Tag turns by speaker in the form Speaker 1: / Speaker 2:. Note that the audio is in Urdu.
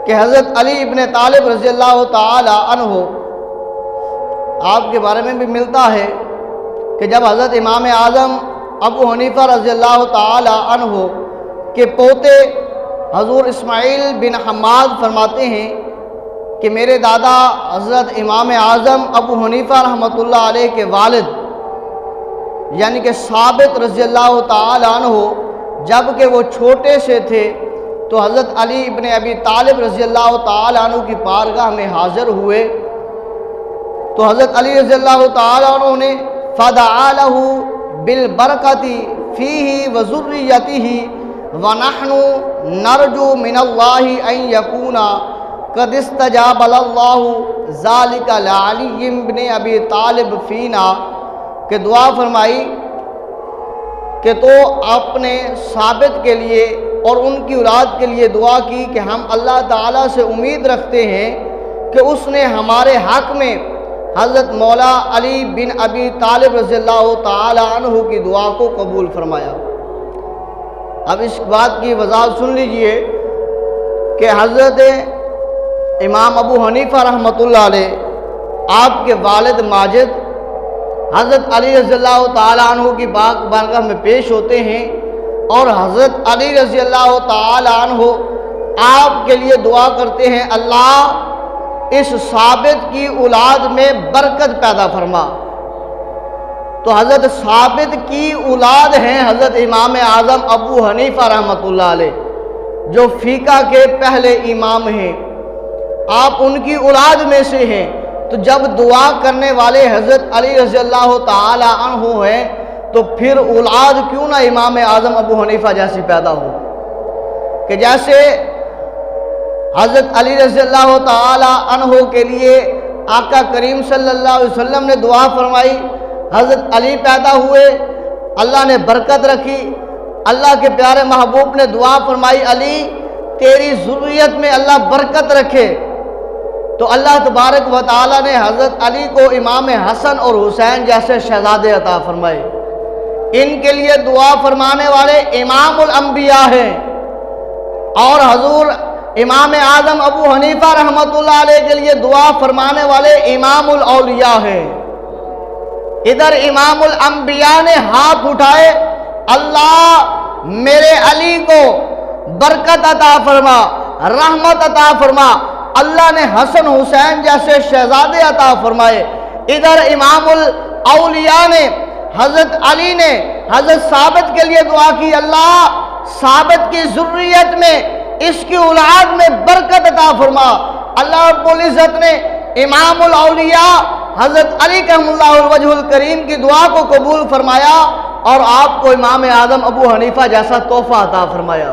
Speaker 1: کہ حضرت علی ابن طالب رضی اللہ تعالی عنہ آپ کے بارے میں بھی ملتا ہے کہ جب حضرت امام اعظم ابو حنیفہ رضی اللہ تعالی عنہ کے پوتے حضور اسماعیل بن حماد فرماتے ہیں کہ میرے دادا حضرت امام اعظم ابو حنیفہ رحمۃ اللہ علیہ کے والد یعنی کہ ثابت رضی اللہ تعالی عنہ جب کہ وہ چھوٹے سے تھے تو حضرت علی ابن ابی طالب رضی اللہ تعالی عنہ کی بارگاہ میں حاضر ہوئے تو حضرت علی رضی اللہ تعالی عنہ نے فدعا له بالبرکۃ فیہ وذریتہ ونحن نرجو من اللہ ان یکون قد استجاب اللہ ذالک لعلی بن ابی طالب فینا کہ دعا فرمائی کہ تو آپ نے ثابت کے لیے اور ان کی اولاد کے لیے دعا کی کہ ہم اللہ تعالیٰ سے امید رکھتے ہیں کہ اس نے ہمارے حق میں حضرت مولا علی بن ابی طالب رضی اللہ تعالی عنہ کی دعا کو قبول فرمایا۔ اب اس بات کی وضاحت سن لیجئے کہ حضرت امام ابو حنیفہ رحمۃ اللہ علیہ آپ کے والد ماجد حضرت علی رضی اللہ تعالی عنہ کی بارگاہ میں پیش ہوتے ہیں اور حضرت علی رضی اللہ تعالی عنہ آپ کے لیے دعا کرتے ہیں اللہ اس ثابت کی اولاد میں برکت پیدا فرما۔ تو حضرت ثابت کی اولاد ہیں حضرت امام اعظم ابو حنیفہ رحمۃ اللہ علیہ جو فقہ کے پہلے امام ہیں، آپ ان کی اولاد میں سے ہیں۔ تو جب دعا کرنے والے حضرت علی رضی اللہ تعالی عنہ ہیں تو پھر اولاد کیوں نہ امام اعظم ابو حنیفہ جیسی پیدا ہو کہ جیسے حضرت علی رضی اللہ تعالی عنہ کے لیے آقا کریم صلی اللہ علیہ وسلم نے دعا فرمائی، حضرت علی پیدا ہوئے، اللہ نے برکت رکھی، اللہ کے پیارے محبوب نے دعا فرمائی علی تیری ذریت میں اللہ برکت رکھے، تو اللہ تبارک و تعالی نے حضرت علی کو امام حسن اور حسین جیسے شہزادے عطا فرمائے۔ ان کے لیے دعا فرمانے والے امام الانبیاء ہیں اور حضور امام اعظم ابو حنیفہ رحمۃ اللہ علیہ کے لیے دعا فرمانے والے امام الاولیاء ہیں۔ ادھر امام الانبیاء نے ہاتھ اٹھائے، اللہ میرے علی کو برکت عطا فرما، رحمت عطا فرما، اللہ نے حسن حسین جیسے شہزادے عطا فرمائے۔ ادھر امام الاولیاء نے حضرت علی نے حضرت ثابت کے لیے دعا کی، اللہ ثابت کی ذریت میں اس کی اولاد میں برکت عطا فرما۔ اللہ رب العزت نے امام الاولیاء حضرت علی کرم اللہ الوجہ الکریم کی دعا کو قبول فرمایا اور آپ کو امام اعظم ابو حنیفہ جیسا تحفہ عطا فرمایا۔